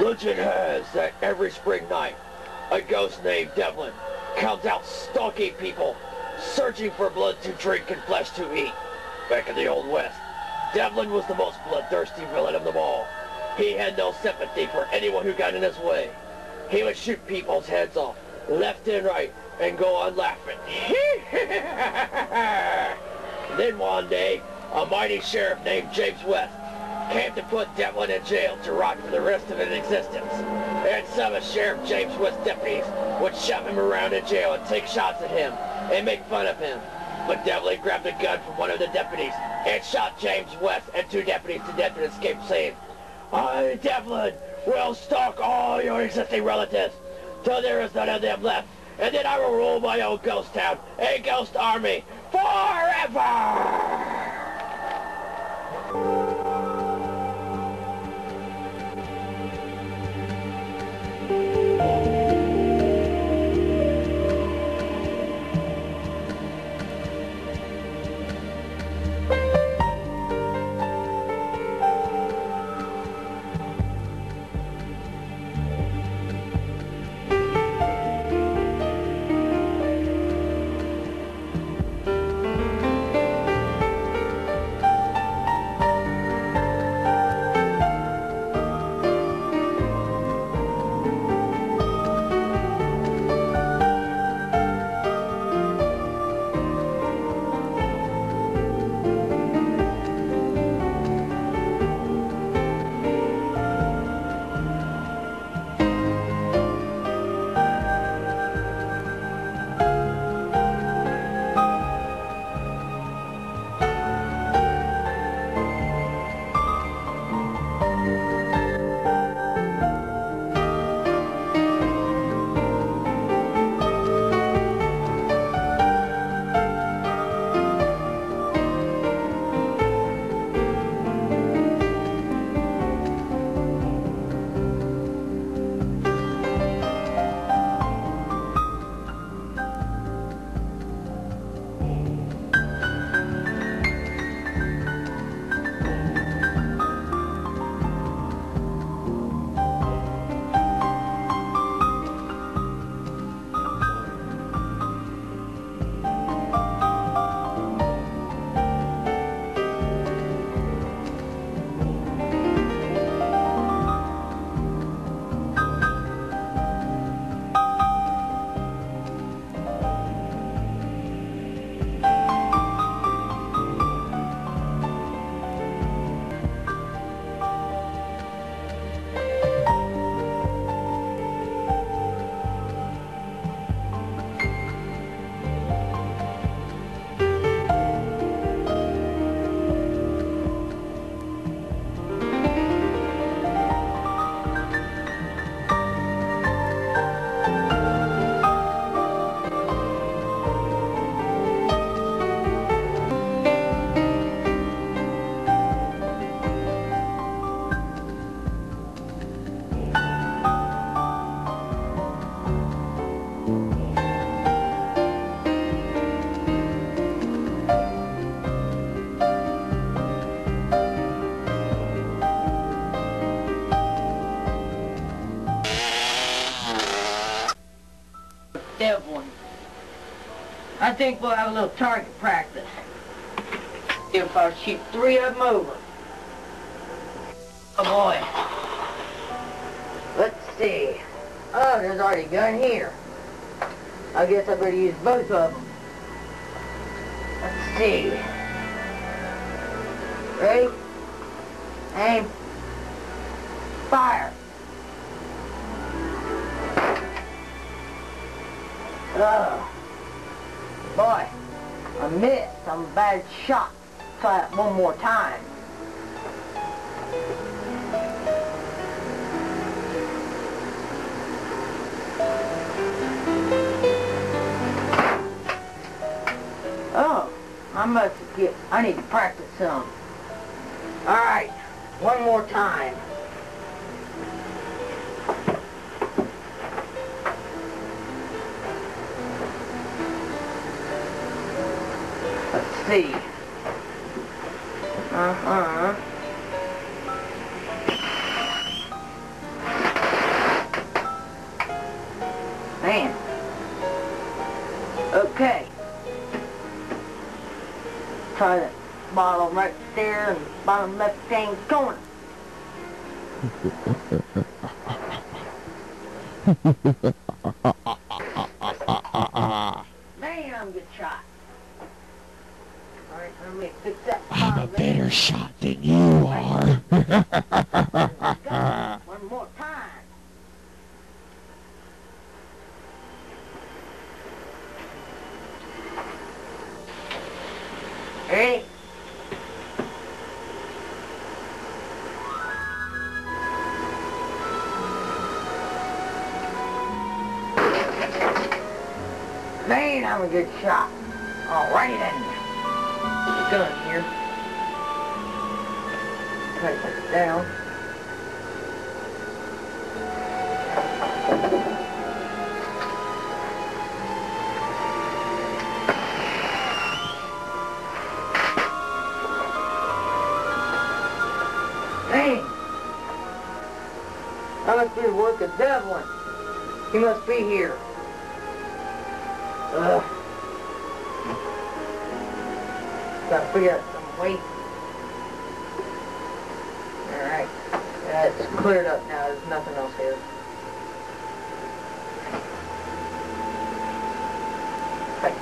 Legend has that every spring night, a ghost named Devlin comes out stalking people, searching for blood to drink and flesh to eat. Back in the Old West, Devlin was the most bloodthirsty villain of them all. He had no sympathy for anyone who got in his way. He would shoot people's heads off, left and right, and go on laughing. Then one day, a mighty sheriff named James West came to put Devlin in jail to rot for the rest of his existence. And some of Sheriff James West's deputies would shove him around in jail and take shots at him and make fun of him. But Devlin grabbed a gun from one of the deputies and shot James West and two deputies to death and escaped saying, "I, Devlin, will stalk all your existing relatives till there is none of them left, and then I will rule my own ghost town, a ghost army, forever!" Devlin. I think we'll have a little target practice. If I shoot 3 of them over. Oh boy. Let's see. Oh, there's already a gun here. I guess I better use both of them. Let's see. Ready? Aim. Fire. Oh, boy, I missed. I'm a bad shot. Try it one more time. Oh, I need to practice some. All right, one more time. See. Okay. Try that bottle right there in the bottom left-hand corner. Man, I'm a good shot. Alright, let me fix that I'm a bottle there. better shot than you are. One more time. Ready? Man, I'm a good shot. Alrighty then. Gun here. Tighten it down. Dang! That must be the work of Devlin. He must be here. Ugh. Gotta figure out some weight. Alright. Yeah, it's cleared up now. There's nothing else here. Hey.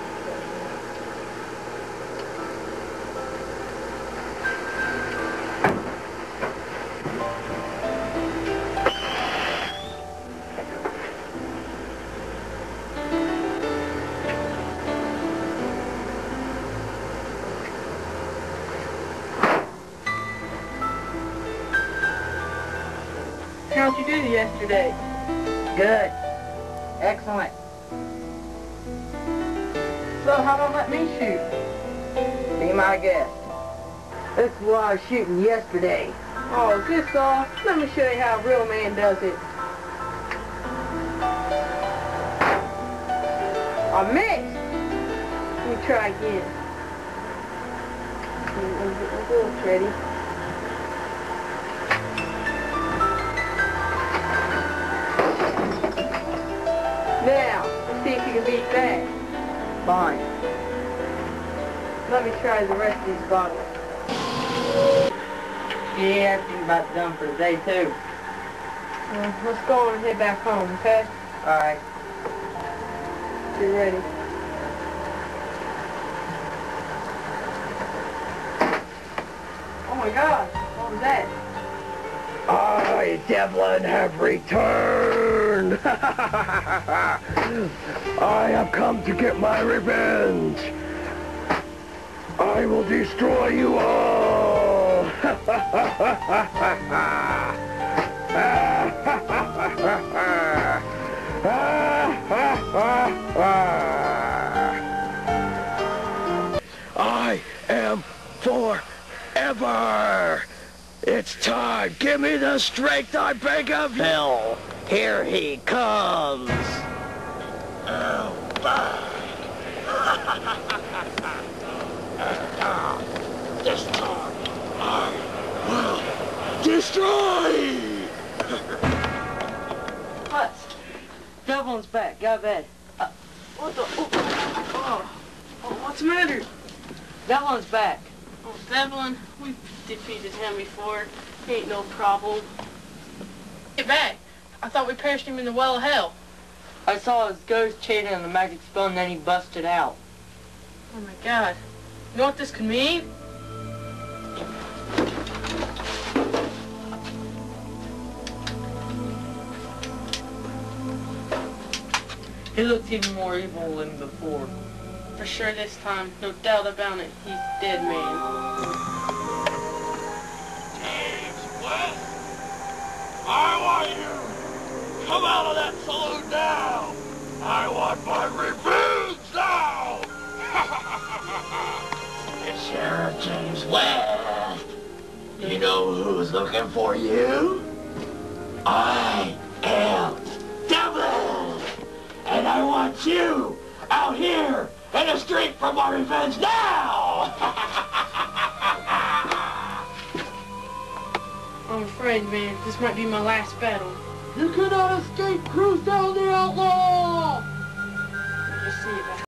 How'd you do yesterday? Good. Excellent. So how don't let me shoot? Be my guest. This is what I was shooting yesterday. Oh, is this all? Let me show you how a real man does it. I missed! Let me try again. It's ready. Now, let's see if you can beat that. Fine. Let me try the rest of these bottles. Yeah, I think about done for the day too. Let's go on and head back home, okay? Alright. Get ready. Oh my God, what was that? I, Devlin, have returned. I have come to get my revenge. I will destroy you all. I am forever. It's time. Give me the strength I beg of you. Hell, here he comes. Oh, this time I will destroy. What? Devlin's back. Go to bed. What the? Oh, what's the matter? Devlin's back. Oh, Devlin, we've defeated him before. Ain't no problem. Get back. I thought we perished him in the well of hell. I saw his ghost chained in the magic spell and then he busted out. Oh my God. You know what this could mean? He looks even more evil than before. For sure this time. No doubt about it. He's dead, man. James West, I want you. Come out of that saloon now. I want my revenge now. It's Sheriff James West. You know who's looking for you? I am Devlin. And I want you out here in the street for my revenge now! I'm afraid, man, this might be my last battle. You cannot escape! Cruise down the outlaw! Let's see if I